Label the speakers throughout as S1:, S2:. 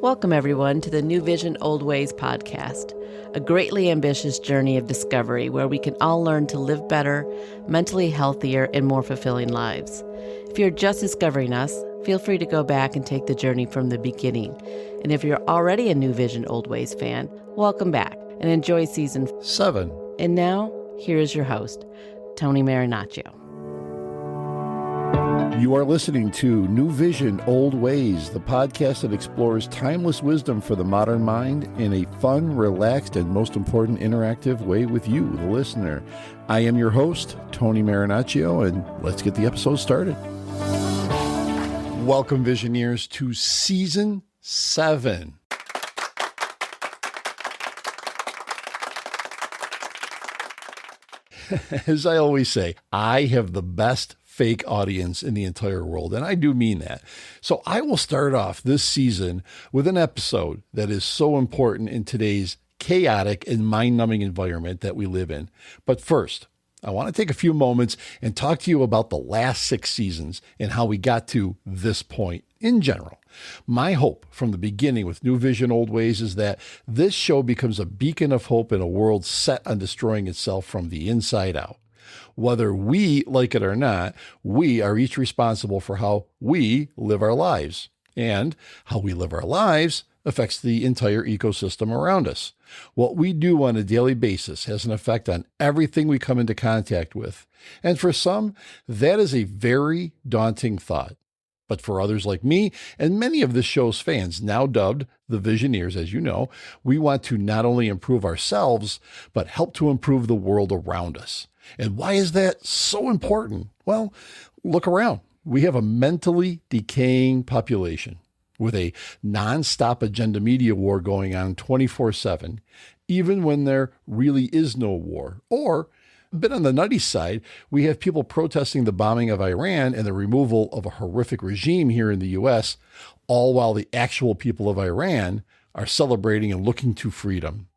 S1: Welcome, everyone, to the NewVision OldWays podcast, a greatly ambitious journey of discovery where we can all learn to live better, mentally healthier, and more fulfilling lives. If you're just discovering us, feel free to go back and take the journey from the beginning. And if you're already a NewVision OldWays fan, welcome back and enjoy season
S2: 7.
S1: And now, here is your host, Tony Marinaccio.
S2: You are listening to NewVision OldWays, the podcast that explores timeless wisdom for the modern mind in a fun, relaxed, and most important, interactive way with you, the listener. I am your host, Tony Marinaccio, and let's get the episode started. Welcome, Visioneers, to Season 7. As I always say, I have the best fake audience in the entire world, and I do mean that. So I will start off this season with an episode that is so important in today's chaotic and mind-numbing environment that we live in. But first, I want to take a few moments and talk to you about the last 6 seasons and how we got to this point in general. My hope from the beginning with NewVision OldWays is that this show becomes a beacon of hope in a world set on destroying itself from the inside out. Whether we like it or not, we are each responsible for how we live our lives. And how we live our lives affects the entire ecosystem around us. What we do on a daily basis has an effect on everything we come into contact with. And for some, that is a very daunting thought. But for others like me and many of this show's fans, now dubbed the Visioneers, as you know, we want to not only improve ourselves, but help to improve the world around us. And why is that so important? Well, look around. We have a mentally decaying population with a nonstop agenda media war going on 24/7, even when there really is no war. Or, a bit on the nutty side, we have people protesting the bombing of Iran and the removal of a horrific regime here in the U.S., all while the actual people of Iran are celebrating and looking to freedom.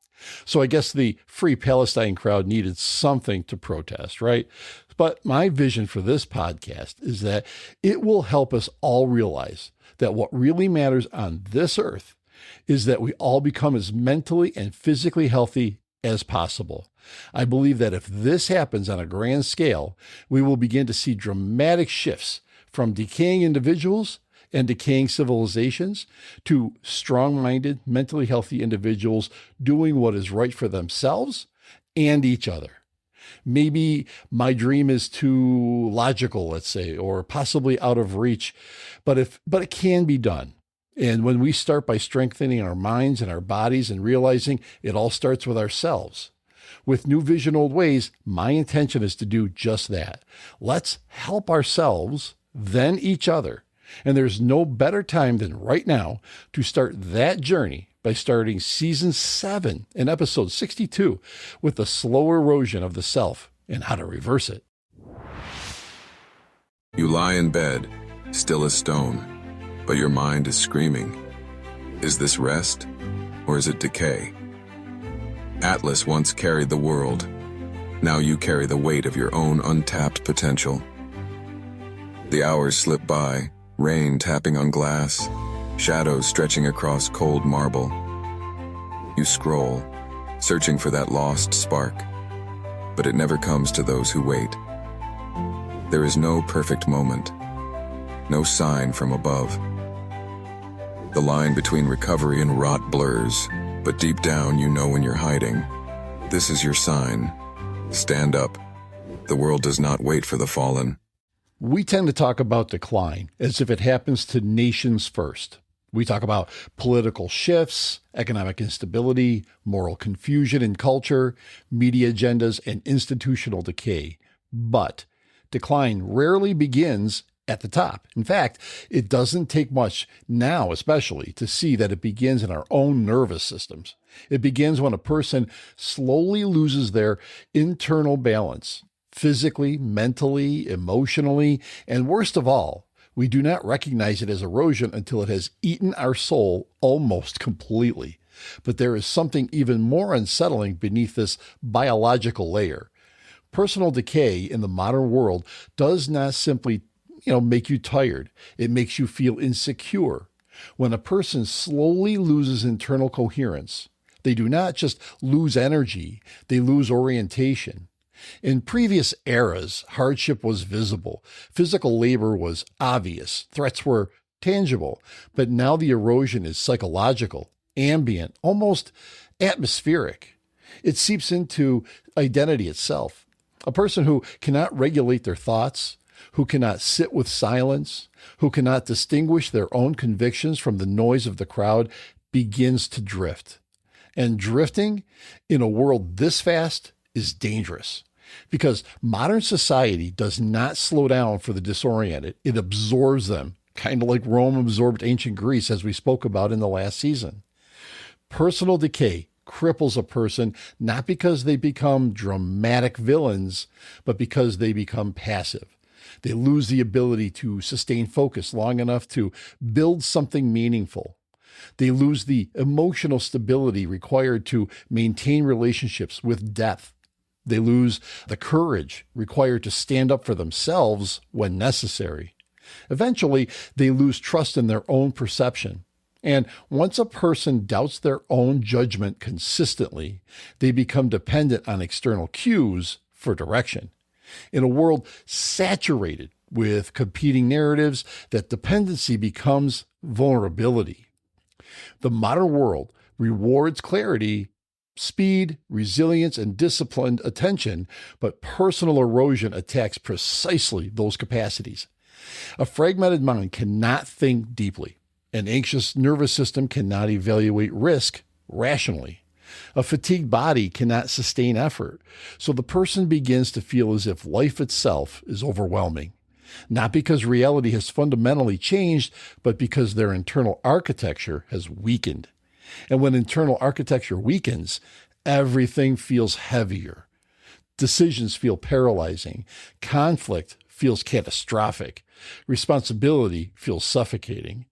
S2: So I guess the Free Palestine crowd needed something to protest, right? But my vision for this podcast is that it will help us all realize that what really matters on this earth is that we all become as mentally and physically healthy as possible. I believe that if this happens on a grand scale, we will begin to see dramatic shifts from decaying individuals and decaying civilizations to strong-minded, mentally healthy individuals doing what is right for themselves and each other. Maybe my dream is too logical, let's say, or possibly out of reach, but it can be done. And when we start by strengthening our minds and our bodies and realizing it all starts with ourselves. With NewVision OldWays, my intention is to do just that. Let's help ourselves, then each other. And there's no better time than right now to start that journey by starting Season 7 in Episode 62 with the slow erosion of the self and how to reverse it.
S3: You lie in bed, still as stone, but your mind is screaming. Is this rest, or is it decay? Atlas once carried the world. Now you carry the weight of your own untapped potential. The hours slip by, rain tapping on glass, shadows stretching across cold marble. You scroll, searching for that lost spark, but it never comes to those who wait. There is no perfect moment, no sign from above. The line between recovery and rot blurs, but deep down you know when you're hiding. This is your sign. Stand up. The world does not wait for the fallen.
S2: We tend to talk about decline as if it happens to nations first. We talk about political shifts, economic instability, moral confusion in culture, media agendas, and institutional decay. But decline rarely begins at the top. In fact, it doesn't take much now, especially, to see that it begins in our own nervous systems. It begins when a person slowly loses their internal balance. Physically, mentally, emotionally, and worst of all, we do not recognize it as erosion until it has eaten our soul almost completely. But there is something even more unsettling beneath this biological layer. Personal decay in the modern world does not simply make you tired. It makes you feel insecure, When a person slowly loses internal coherence, they do not just lose energy, they lose orientation. In previous eras, hardship was visible. Physical labor was obvious. Threats were tangible. But now the erosion is psychological, ambient, almost atmospheric. It seeps into identity itself. A person who cannot regulate their thoughts, who cannot sit with silence, who cannot distinguish their own convictions from the noise of the crowd, begins to drift. And drifting in a world this fast is dangerous, because modern society does not slow down for the disoriented. It absorbs them, kind of like Rome absorbed ancient Greece, as we spoke about in the last season. Personal decay cripples a person not because they become dramatic villains, but because they become passive. They lose the ability to sustain focus long enough to build something meaningful. They lose the emotional stability required to maintain relationships with depth. They lose the courage required to stand up for themselves when necessary. Eventually, they lose trust in their own perception. And once a person doubts their own judgment consistently, they become dependent on external cues for direction. In a world saturated with competing narratives, that dependency becomes vulnerability. The modern world rewards clarity, speed, resilience, and disciplined attention, but personal erosion attacks precisely those capacities. A fragmented mind cannot think deeply. An anxious nervous system cannot evaluate risk rationally. A fatigued body cannot sustain effort. So the person begins to feel as if life itself is overwhelming. Not because reality has fundamentally changed, but because their internal architecture has weakened. And when internal architecture weakens, everything feels heavier. Decisions feel paralyzing. Conflict feels catastrophic. Responsibility feels suffocating.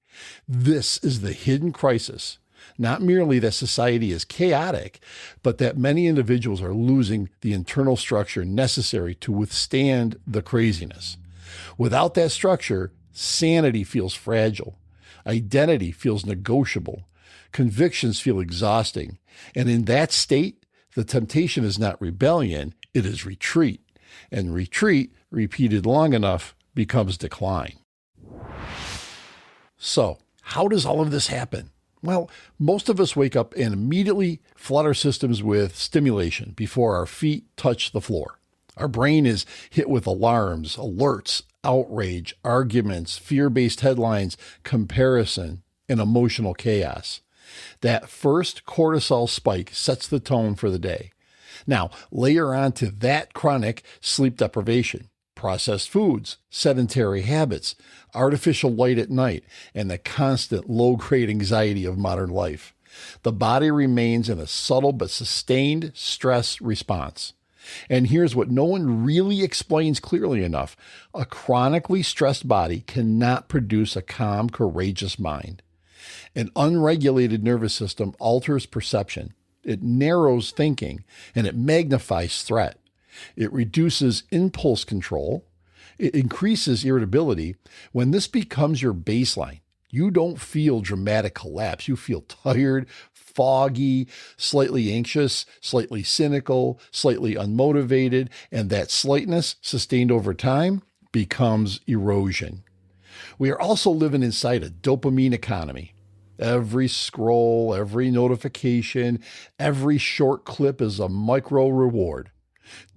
S2: This is the hidden crisis. Not merely that society is chaotic, but that many individuals are losing the internal structure necessary to withstand the craziness. Without that structure, sanity feels fragile. Identity feels negotiable. Convictions feel exhausting. And in that state, the temptation is not rebellion, it is retreat. And retreat, repeated long enough, becomes decline. So, how does all of this happen? Well, most of us wake up and immediately flood our systems with stimulation before our feet touch the floor. Our brain is hit with alarms, alerts, outrage, arguments, fear-based headlines, comparison, and emotional chaos. That first cortisol spike sets the tone for the day. Now, layer onto that chronic sleep deprivation, processed foods, sedentary habits, artificial light at night, and the constant low-grade anxiety of modern life. The body remains in a subtle but sustained stress response. And here's what no one really explains clearly enough. A chronically stressed body cannot produce a calm, courageous mind. An unregulated nervous system alters perception. It narrows thinking, and it magnifies threat. It reduces impulse control. It increases irritability. When this becomes your baseline, you don't feel dramatic collapse. You feel tired, foggy, slightly anxious, slightly cynical, slightly unmotivated, and that slightness, sustained over time, becomes erosion. We are also living inside a dopamine economy. Every scroll, every notification, every short clip is a micro reward.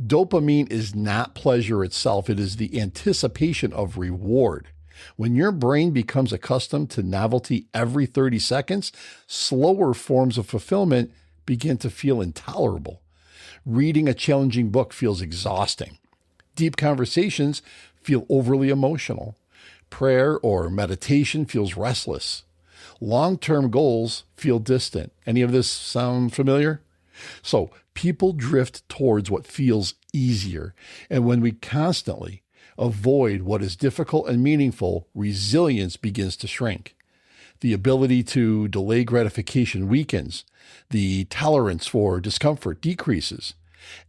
S2: Dopamine is not pleasure itself. It is the anticipation of reward. When your brain becomes accustomed to novelty every 30 seconds, slower forms of fulfillment begin to feel intolerable. Reading a challenging book feels exhausting. Deep conversations feel overly emotional. Prayer or meditation feels restless. Long-term goals feel distant. Any of this sound familiar? So people drift towards what feels easier. And when we constantly avoid what is difficult and meaningful, resilience begins to shrink. The ability to delay gratification weakens. The tolerance for discomfort decreases.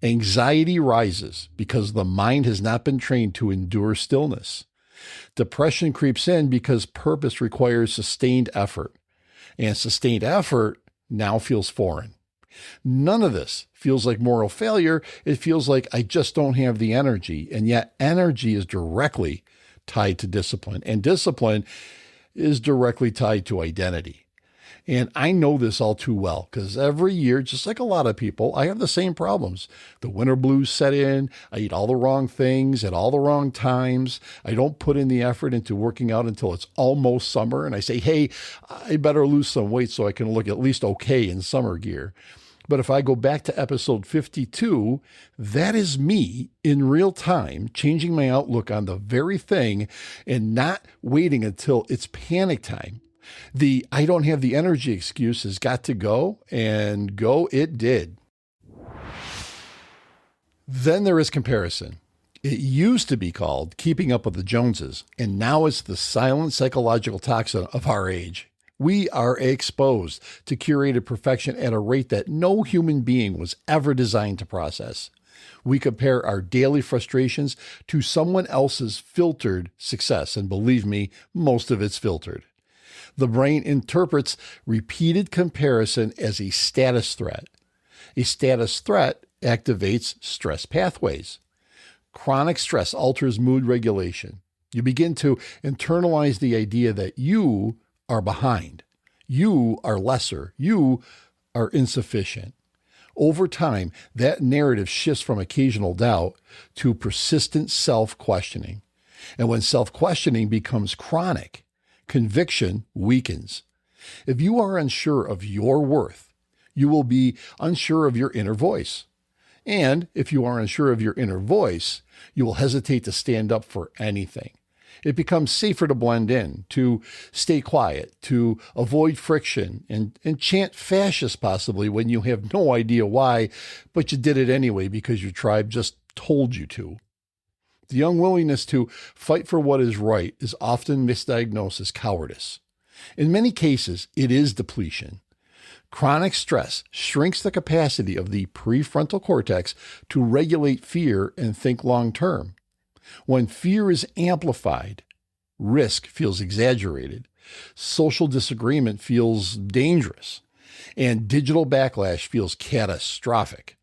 S2: Anxiety rises because the mind has not been trained to endure stillness. Depression creeps in because purpose requires sustained effort, and sustained effort now feels foreign. None of this feels like moral failure. It feels like I just don't have the energy, and yet energy is directly tied to discipline, and discipline is directly tied to identity. And I know this all too well because every year, just like a lot of people, I have the same problems. The winter blues set in. I eat all the wrong things at all the wrong times. I don't put in the effort into working out until it's almost summer. And I say, hey, I better lose some weight so I can look at least okay in summer gear. But if I go back to episode 52, that is me in real time, changing my outlook on the very thing and not waiting until it's panic time. The I don't have the energy excuse has got to go, and go it did. Then there is comparison. It used to be called keeping up with the Joneses, and now it's the silent psychological toxin of our age. We are exposed to curated perfection at a rate that no human being was ever designed to process. We compare our daily frustrations to someone else's filtered success, and believe me, most of it's filtered. The brain interprets repeated comparison as a status threat. A status threat activates stress pathways. Chronic stress alters mood regulation. You begin to internalize the idea that you are behind. You are lesser. You are insufficient. Over time, that narrative shifts from occasional doubt to persistent self-questioning. And when self-questioning becomes chronic, conviction weakens. If you are unsure of your worth, you will be unsure of your inner voice. And if you are unsure of your inner voice, you will hesitate to stand up for anything. It becomes safer to blend in, to stay quiet, to avoid friction, and chant fascist possibly when you have no idea why, but you did it anyway because your tribe just told you to. The unwillingness to fight for what is right is often misdiagnosed as cowardice. In many cases, it is depletion. Chronic stress shrinks the capacity of the prefrontal cortex to regulate fear and think long term. When fear is amplified, risk feels exaggerated, social disagreement feels dangerous, and digital backlash feels catastrophic.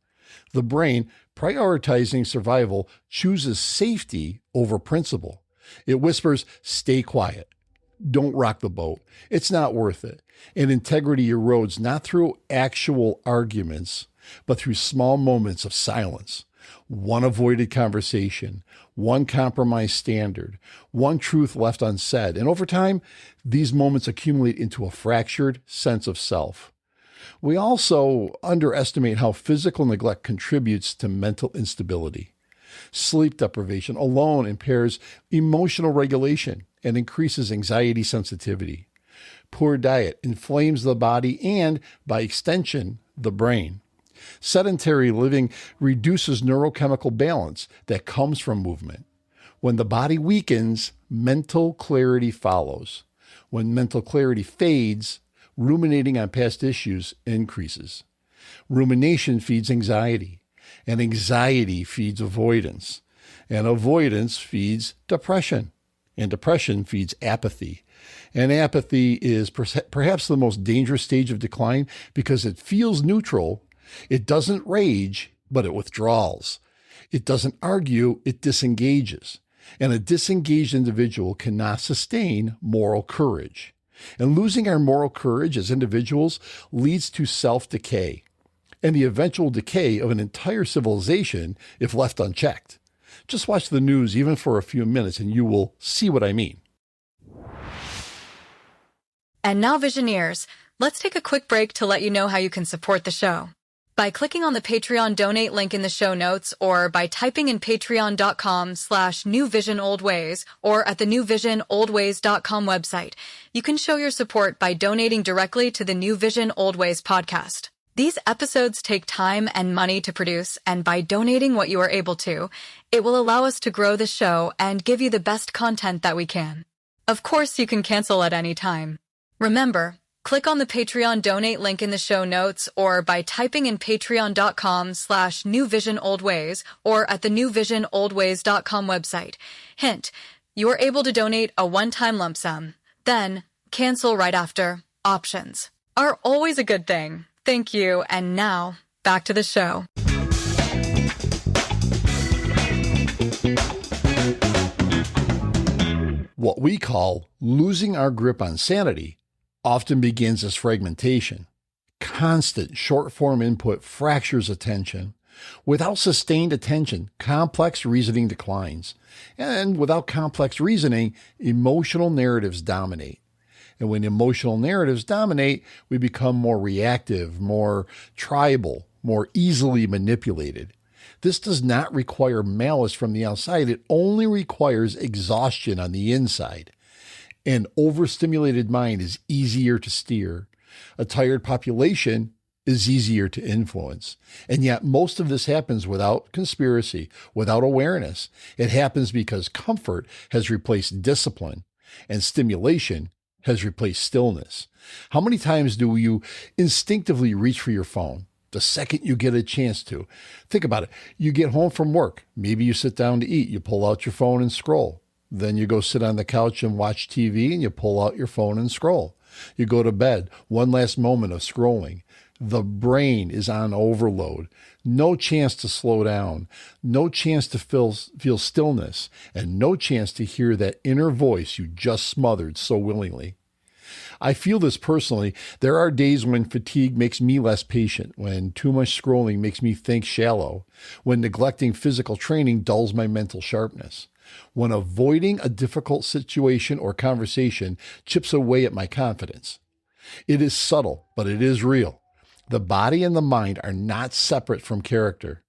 S2: The brain, prioritizing survival, chooses safety over principle. It whispers, stay quiet. Don't rock the boat. It's not worth it. And integrity erodes not through actual arguments, but through small moments of silence. One avoided conversation, one compromised standard, one truth left unsaid. And over time, these moments accumulate into a fractured sense of self. We also underestimate how physical neglect contributes to mental instability. Sleep deprivation alone impairs emotional regulation and increases anxiety sensitivity. Poor diet inflames the body and, by extension, the brain. Sedentary living reduces neurochemical balance that comes from movement. When the body weakens, mental clarity follows. When mental clarity fades, ruminating on past issues increases. Rumination feeds anxiety, and anxiety feeds avoidance, and avoidance feeds depression, and depression feeds apathy. And apathy is perhaps the most dangerous stage of decline because it feels neutral. It doesn't rage, but it withdraws. It doesn't argue, it disengages. And a disengaged individual cannot sustain moral courage. And losing our moral courage as individuals leads to self-decay and the eventual decay of an entire civilization if left unchecked. Just watch the news even for a few minutes and you will see what I mean.
S4: And now, Visioneers, let's take a quick break to let you know how you can support the show. By clicking on the Patreon donate link in the show notes, or by typing in patreon.com/NewVisionOldWays, or at the NewVisionOldWays.com website, you can show your support by donating directly to the New Vision Old Ways podcast. These episodes take time and money to produce, and by donating what you are able to, it will allow us to grow the show and give you the best content that we can. Of course, you can cancel at any time. Remember, click on the Patreon donate link in the show notes, or by typing in patreon.com/NewVisionOldWays, or at the NewVisionOldWays.com website. Hint, you are able to donate a one-time lump sum, then cancel right after. Options are always a good thing. Thank you, and now, back to the show.
S2: What we call losing our grip on sanity often begins as fragmentation. Constant short-form input fractures attention. Without sustained attention, complex reasoning declines. And without complex reasoning, emotional narratives dominate. And when emotional narratives dominate, we become more reactive, more tribal, more easily manipulated. This does not require malice from the outside. It only requires exhaustion on the inside. An overstimulated mind is easier to steer. A tired population is easier to influence. And yet most of this happens without conspiracy, without awareness. It happens because comfort has replaced discipline and stimulation has replaced stillness. How many times do you instinctively reach for your phone the second you get a chance to? Think about it. You get home from work. Maybe you sit down to eat. You pull out your phone and scroll. Then you go sit on the couch and watch TV and you pull out your phone and scroll. You go to bed. One last moment of scrolling. The brain is on overload. No chance to slow down. No chance to feel stillness. And no chance to hear that inner voice you just smothered so willingly. I feel this personally. There are days when fatigue makes me less patient, when too much scrolling makes me think shallow, when neglecting physical training dulls my mental sharpness, when avoiding a difficult situation or conversation chips away at my confidence. It is subtle, but it is real. The body and the mind are not separate from character.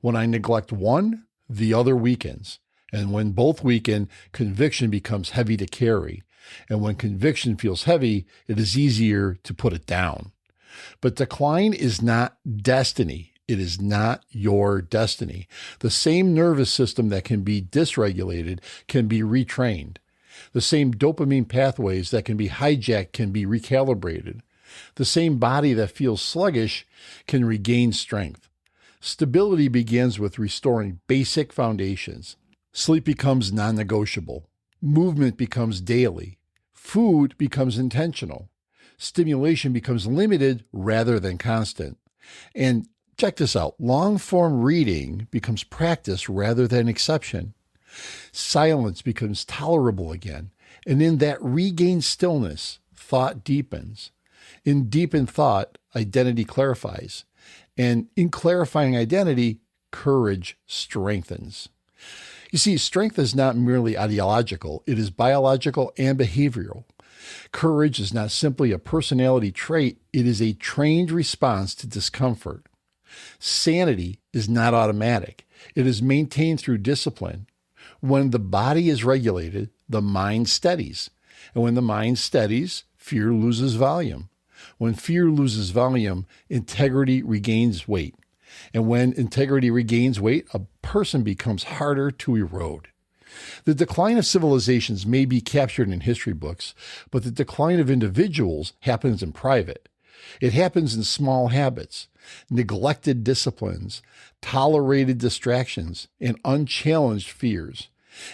S2: When I neglect one, the other weakens. And when both weaken, conviction becomes heavy to carry. And when conviction feels heavy, it is easier to put it down. But decline is not destiny. It is not your destiny. The same nervous system that can be dysregulated can be retrained. The same dopamine pathways that can be hijacked can be recalibrated. The same body that feels sluggish can regain strength. Stability begins with restoring basic foundations. Sleep becomes non-negotiable. Movement becomes daily. Food becomes intentional. Stimulation becomes limited rather than constant. And check this out. Long-form reading becomes practice rather than exception. Silence becomes tolerable again. And in that regained stillness, thought deepens. In deepened thought, identity clarifies. And in clarifying identity, courage strengthens. You see, strength is not merely ideological. It is biological and behavioral. Courage is not simply a personality trait. It is a trained response to discomfort. Sanity is not automatic. It is maintained through discipline. When the body is regulated, the mind steadies. And when the mind steadies, fear loses volume. When fear loses volume, integrity regains weight. And when integrity regains weight, a person becomes harder to erode. The decline of civilizations may be captured in history books, but the decline of individuals happens in private. It happens in small habits, neglected disciplines, tolerated distractions, and unchallenged fears.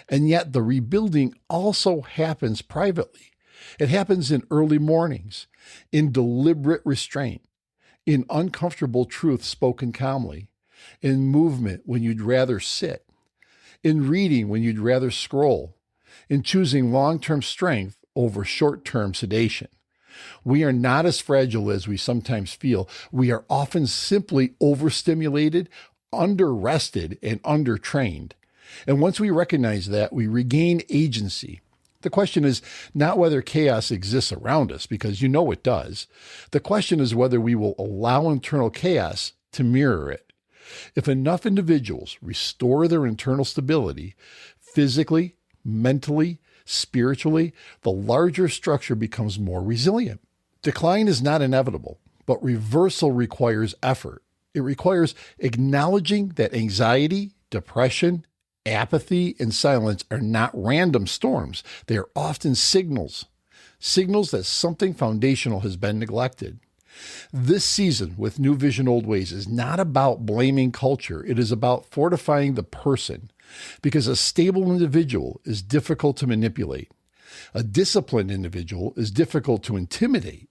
S2: And yet the rebuilding also happens privately. It happens in early mornings, in deliberate restraint, in uncomfortable truth spoken calmly, in movement when you'd rather sit, in reading when you'd rather scroll, in choosing long-term strength over short-term sedation. We are not as fragile as we sometimes feel. We are often simply overstimulated, under-rested, and under-trained. And once we recognize that, we regain agency. The question is not whether chaos exists around us, because you know it does. The question is whether we will allow internal chaos to mirror it. If enough individuals restore their internal stability, physically, mentally, spiritually, the larger structure becomes more resilient. Decline is not inevitable, but reversal requires effort. It requires acknowledging that anxiety, depression, apathy, and silence are not random storms. They are often signals that something foundational has been neglected. This season with NewVision OldWays is not about blaming culture. It is about fortifying the person. Because a stable individual is difficult to manipulate. A disciplined individual is difficult to intimidate.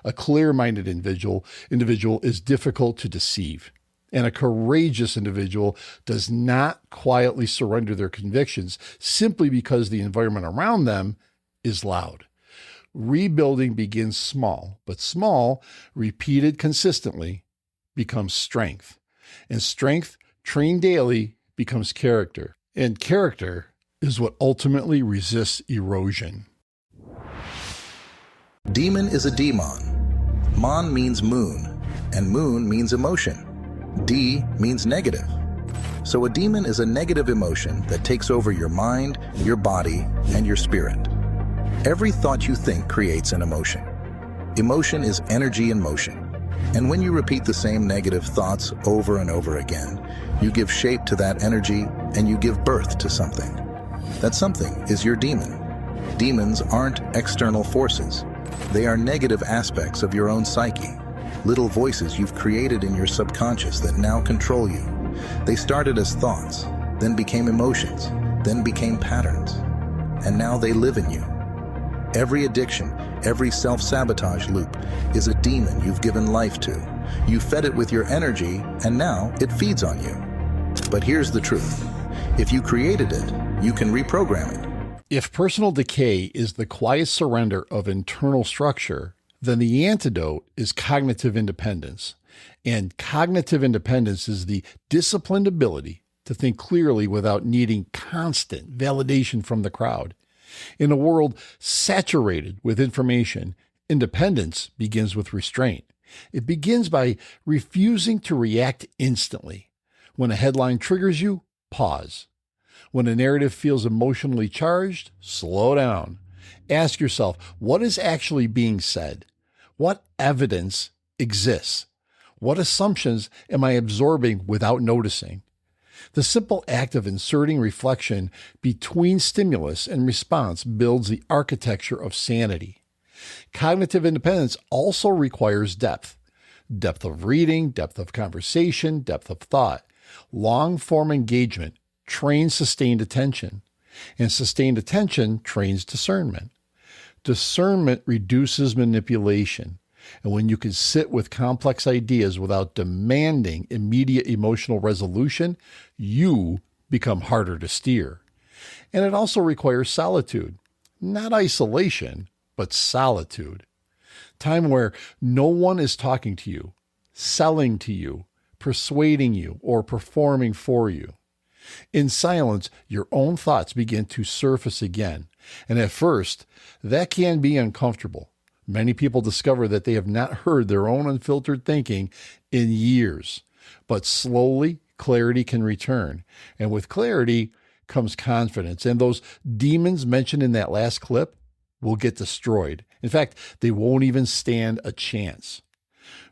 S2: A clear-minded individual is difficult to deceive. And a courageous individual does not quietly surrender their convictions simply because the environment around them is loud. Rebuilding begins small, but small, repeated consistently, becomes strength. And strength, trained daily, becomes character. And character is what ultimately resists erosion.
S5: Demon is a demon. Mon means moon, and moon means emotion. D means negative. So a demon is a negative emotion that takes over your mind, your body, and your spirit. Every thought you think creates an emotion. Emotion is energy in motion. And when you repeat the same negative thoughts over and over again, you give shape to that energy and you give birth to something. That something is your demon. Demons aren't external forces. They are negative aspects of your own psyche. Little voices you've created in your subconscious that now control you. They started as thoughts, then became emotions, then became patterns. And now they live in you. Every addiction, every self-sabotage loop is a demon you've given life to. You fed it with your energy, and now it feeds on you. But here's the truth. If you created it, you can reprogram it.
S2: If personal decay is the quiet surrender of internal structure, then the antidote is cognitive independence. And cognitive independence is the disciplined ability to think clearly without needing constant validation from the crowd. In a world saturated with information, independence begins with restraint. It begins by refusing to react instantly. When a headline triggers you, pause. When a narrative feels emotionally charged, slow down. Ask yourself, what is actually being said? What evidence exists? What assumptions am I absorbing without noticing? The simple act of inserting reflection between stimulus and response builds the architecture of sanity. Cognitive independence also requires depth. Depth of reading, depth of conversation, depth of thought. Long-form engagement trains sustained attention, and sustained attention trains discernment. Discernment reduces manipulation. And when you can sit with complex ideas without demanding immediate emotional resolution, you become harder to steer. And it also requires solitude. Not isolation, but solitude. Time where no one is talking to you, selling to you, persuading you, or performing for you. In silence, your own thoughts begin to surface again. And at first, that can be uncomfortable. Many people discover that they have not heard their own unfiltered thinking in years. But slowly, clarity can return. And with clarity comes confidence. And those demons mentioned in that last clip will get destroyed. In fact, they won't even stand a chance.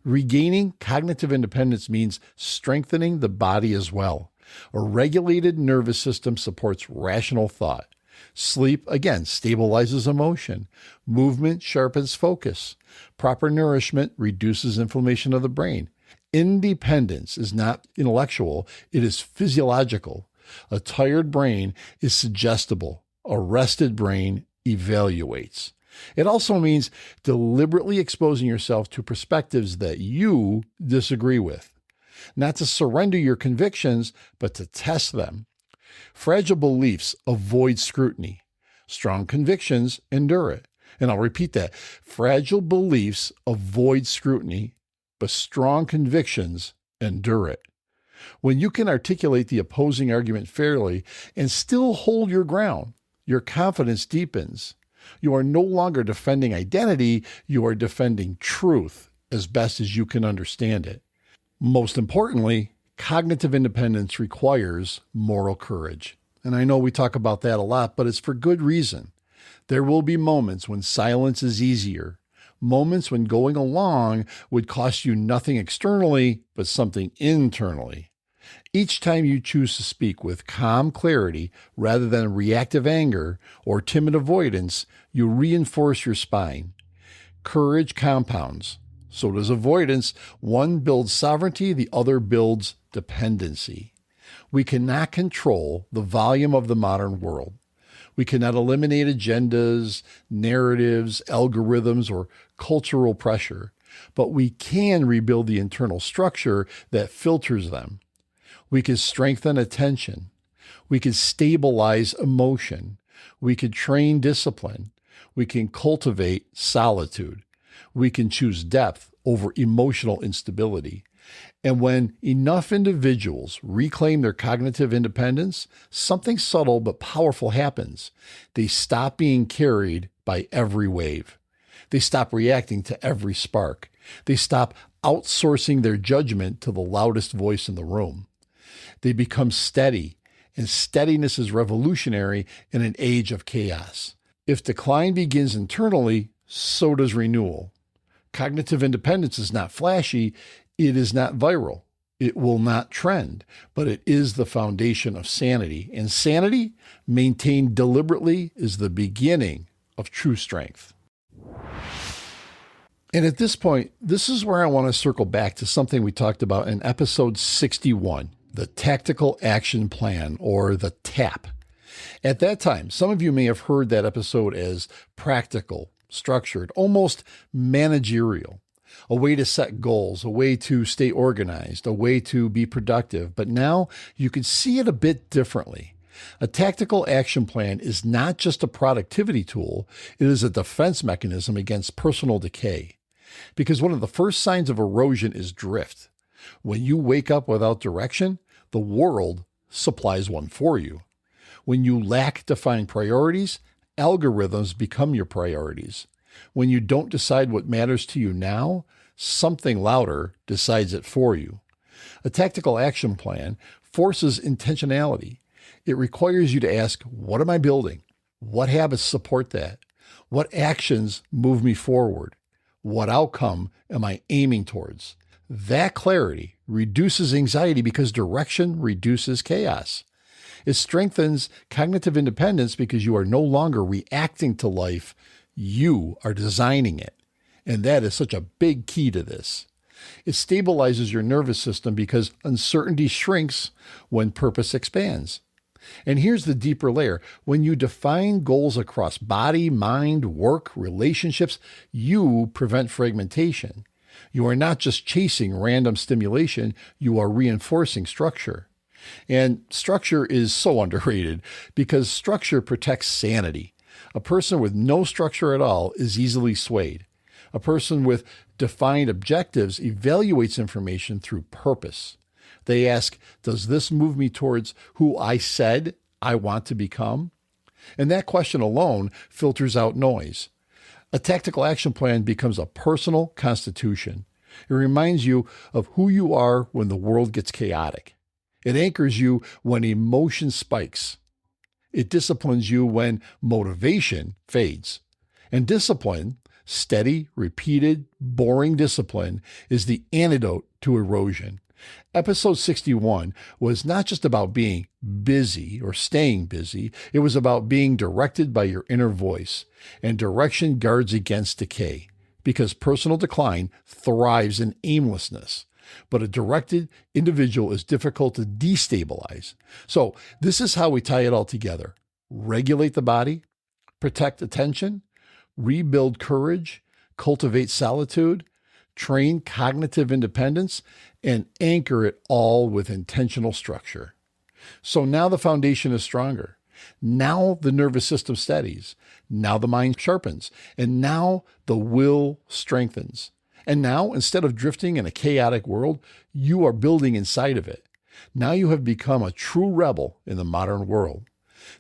S2: Regaining cognitive independence means strengthening the body as well. A regulated nervous system supports rational thought. Sleep, again, stabilizes emotion. Movement sharpens focus. Proper nourishment reduces inflammation of the brain. Independence is not intellectual, it is physiological. A tired brain is suggestible. A rested brain evaluates. It also means deliberately exposing yourself to perspectives that you disagree with. Not to surrender your convictions, but to test them. Fragile beliefs avoid scrutiny. Strong convictions endure it. And I'll repeat that. Fragile beliefs avoid scrutiny, but strong convictions endure it. When you can articulate the opposing argument fairly and still hold your ground, your confidence deepens. You are no longer defending identity, you are defending truth as best as you can understand it. Most importantly, cognitive independence requires moral courage. And I know we talk about that a lot, but it's for good reason. There will be moments when silence is easier, moments when going along would cost you nothing externally, but something internally. Each time you choose to speak with calm clarity rather than reactive anger or timid avoidance, you reinforce your spine. Courage compounds. So does avoidance. One builds sovereignty, the other builds dependency. We cannot control the volume of the modern world. We cannot eliminate agendas, narratives, algorithms, or cultural pressure, but we can rebuild the internal structure that filters them. We can strengthen attention. We can stabilize emotion. We can train discipline. We can cultivate solitude. We can choose depth over emotional instability. And when enough individuals reclaim their cognitive independence, something subtle but powerful happens. They stop being carried by every wave. They stop reacting to every spark. They stop outsourcing their judgment to the loudest voice in the room. They become steady, and steadiness is revolutionary in an age of chaos. If decline begins internally, so does renewal. Cognitive independence is not flashy. It is not viral. It will not trend, but it is the foundation of sanity. And sanity, maintained deliberately, is the beginning of true strength. And at this point, this is where I want to circle back to something we talked about in episode 61, the Tactical Action Plan, or the TAP. At that time, some of you may have heard that episode as practical, structured, almost managerial. A way to set goals, a way to stay organized, a way to be productive. But now you can see it a bit differently. A tactical action plan is not just a productivity tool, it is a defense mechanism against personal decay. Because one of the first signs of erosion is drift. When you wake up without direction, the world supplies one for you. When you lack defined priorities, algorithms become your priorities. When you don't decide what matters to you now, something louder decides it for you. A tactical action plan forces intentionality. It requires you to ask, what am I building? What habits support that? What actions move me forward? What outcome am I aiming towards? That clarity reduces anxiety because direction reduces chaos. It strengthens cognitive independence because you are no longer reacting to life. You are designing it. And that is such a big key to this. It stabilizes your nervous system because uncertainty shrinks when purpose expands. And here's the deeper layer. When you define goals across body, mind, work, relationships, you prevent fragmentation. You are not just chasing random stimulation, you are reinforcing structure. And structure is so underrated because structure protects sanity. A person with no structure at all is easily swayed. A person with defined objectives evaluates information through purpose. They ask, does this move me towards who I said I want to become? And that question alone filters out noise. A tactical action plan becomes a personal constitution. It reminds you of who you are when the world gets chaotic. It anchors you when emotion spikes. It disciplines you when motivation fades. And discipline, steady, repeated, boring discipline, is the antidote to erosion. Episode 61 was not just about being busy or staying busy. It was about being directed by your inner voice. And direction guards against decay, because personal decline thrives in aimlessness. But a directed individual is difficult to destabilize. So this is how we tie it all together. Regulate the body, protect attention, rebuild courage, cultivate solitude, train cognitive independence, and anchor it all with intentional structure. So now the foundation is stronger. Now the nervous system steadies. Now the mind sharpens. And now the will strengthens. And now, instead of drifting in a chaotic world, you are building inside of it. Now you have become a true rebel in the modern world.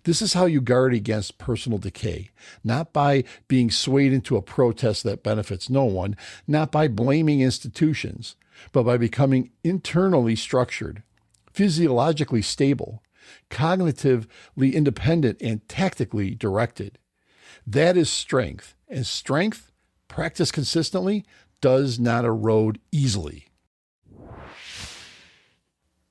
S2: This is how you guard against personal decay, not by being swayed into a protest that benefits no one, not by blaming institutions, but by becoming internally structured, physiologically stable, cognitively independent, and tactically directed. That is strength, and strength, practiced consistently, does not erode easily.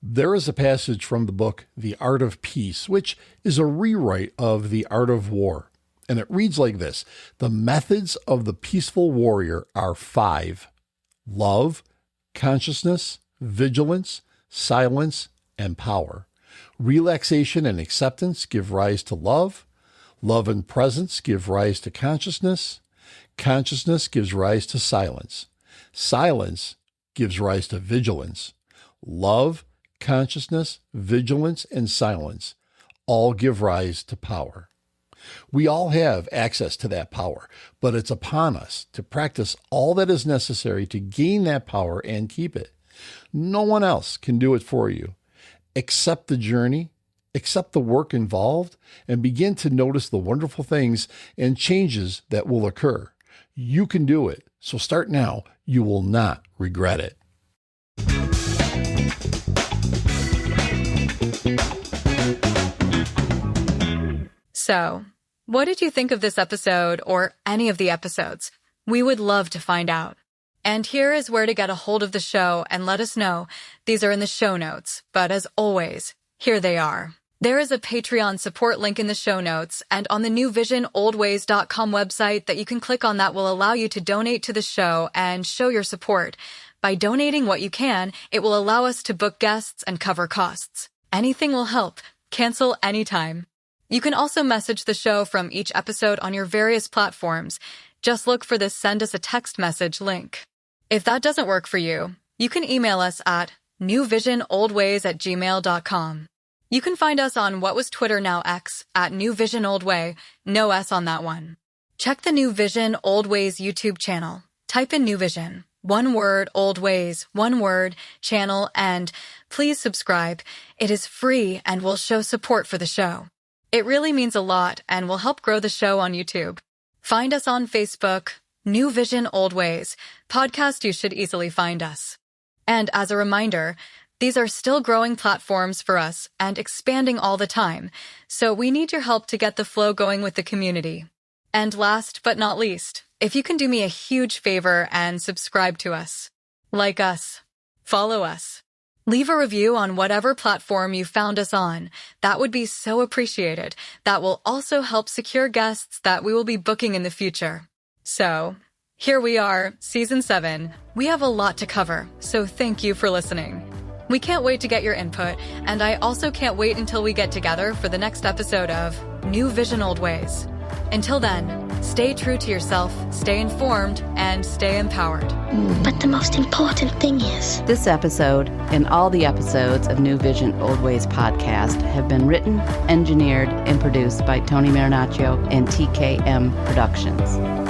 S2: There is a passage from the book, The Art of Peace, which is a rewrite of The Art of War. And it reads like this: the methods of the peaceful warrior are 5: love, consciousness, vigilance, silence, and power. Relaxation and acceptance give rise to love. Love and presence give rise to consciousness. Consciousness gives rise to silence. Silence gives rise to vigilance. Love, consciousness, vigilance, and silence all give rise to power. We all have access to that power, but it's upon us to practice all that is necessary to gain that power and keep it. No one else can do it for you. Accept the journey, accept the work involved, and begin to notice the wonderful things and changes that will occur. You can do it. So start now. You will not regret it.
S4: So, what did you think of this episode or any of the episodes? We would love to find out. And here is where to get a hold of the show and let us know. These are in the show notes, but as always, here they are. There is a Patreon support link in the show notes and on the NewVisionOldWays.com website that you can click on that will allow you to donate to the show and show your support. By donating what you can, it will allow us to book guests and cover costs. Anything will help. Cancel anytime. You can also message the show from each episode on your various platforms. Just look for the Send Us a Text Message link. If that doesn't work for you, you can email us at newvisionoldways@gmail.com. You can find us on what was Twitter, now X, at NewVisionOldWay, no S on that one. Check the New Vision Old Ways YouTube channel. Type in New Vision, one word, Old Ways, one word, channel, and please subscribe. It is free and will show support for the show. It really means a lot and will help grow the show on YouTube. Find us on Facebook, New Vision Old Ways. Podcast, you should easily find us. And as a reminder, these are still growing platforms for us and expanding all the time, so we need your help to get the flow going with the community. And last but not least, if you can do me a huge favor and subscribe to us, like us, follow us, leave a review on whatever platform you found us on. That would be so appreciated. That will also help secure guests that we will be booking in the future. So, here we are, Season 7. We have a lot to cover, so thank you for listening. We can't wait to get your input, and I also can't wait until we get together for the next episode of New Vision Old Ways. Until then, stay true to yourself, stay informed, and stay empowered.
S6: But the most important thing is...
S1: This episode and all the episodes of New Vision Old Ways podcast have been written, engineered, and produced by Tony Marinaccio and TKM Productions.